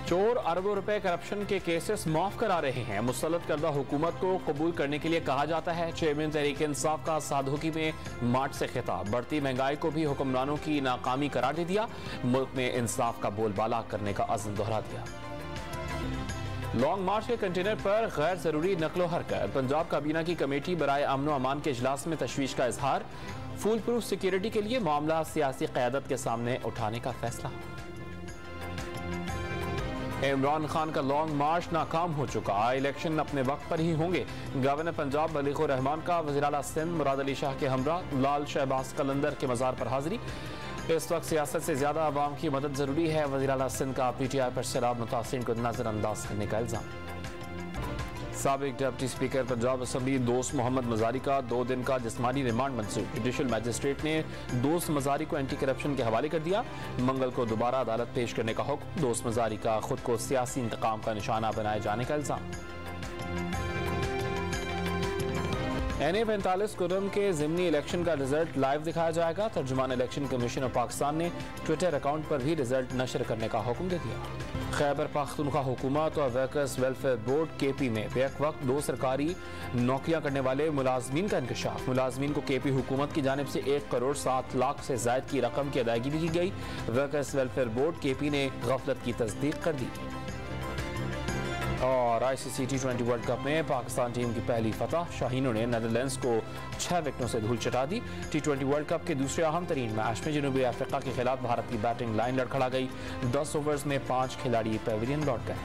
चोर अरबों रुपए करप्शन के केसेस माफ करा रहे हैं। मुसल्लत करदा हुकूमत को कबूल करने के लिए कहा जाता है। चेयरमैन तहरीक इंसाफ का साधुकी में मार्च से खिताब। बढ़ती महंगाई को भी हुक्मरानों की नाकामी करार दे दिया। मुल्क में इंसाफ का बोलबाला करने का अज़्म दोहरा दिया। लॉन्ग मार्च के कंटेनर पर गैर जरूरी नकलो हरकत। पंजाब काबीना की कमेटी बराए अमन व अमान के इजलास में तशवीश का इजहार। फूल प्रूफ सिक्योरिटी के लिए मामला सियासी क़यादत के सामने उठाने का फैसला। इमरान खान का लॉन्ग मार्च नाकाम हो चुका। इलेक्शन अपने वक्त पर ही होंगे। गवर्नर पंजाब बलीगुर रहमान का वज़ीर आला सिंध मुराद अली शाह के हमरा लाल शहबाज कलंदर के मज़ार पर हाजिरी। इस वक्त सियासत से ज्यादा आवाम की मदद जरूरी है। वज़ीर आला सिंध का PTI पर सैलाब मुतासिरीन को नजरअंदाज करने का इल्जाम। साबिक डिप्टी स्पीकर पंजाब असम्बली दोस्त मोहम्मद मजारी का 2 दिन का जिस्मानी रिमांड मंसूख। जुडिशल मैजिस्ट्रेट ने दोस्त मजारी को एंटी करप्शन के हवाले कर दिया। मंगल को दोबारा अदालत पेश करने का हुक्म। दोस्त मजारी का खुद को सियासी इंतकाम का निशाना बनाए जाने का इल्जाम। NA-45 कुर्रम के ज़िमनी इलेक्शन का रिजल्ट लाइव दिखाया जाएगा। तर्जुमान इलेक्शन कमीशन ऑफ पाकिस्तान ने ट्विटर अकाउंट पर भी रिजल्ट नशर करने का हुक्म दे दिया। खैबर पख्तूनख्वा हुकूमत और वर्कर्स वेलफेयर बोर्ड KP में बेक वक्त 2 सरकारी नौकरियां करने वाले मुलाजमीन का इंकशाफ। मुलाजमीन को KP हुकूमत की जानिब से 1 करोड़ 7 लाख से ज्यादा की रकम की अदायगी भी की गई। वर्कर्स वेलफेयर बोर्ड KP ने गफलत की तस्दीक कर दी। और ICC T20 वर्ल्ड कप में पाकिस्तान टीम की पहली फतह। शाहीनों ने नीदरलैंड्स को 6 विकेटों से धूल चटा दी। T20 वर्ल्ड कप के दूसरे अहम तरीन मैच में जनूबी अफ्रीका के खिलाफ भारत की बैटिंग लाइन लड़खड़ा गई। 10 ओवर्स में 5 खिलाड़ी पेविलियन लौट गए।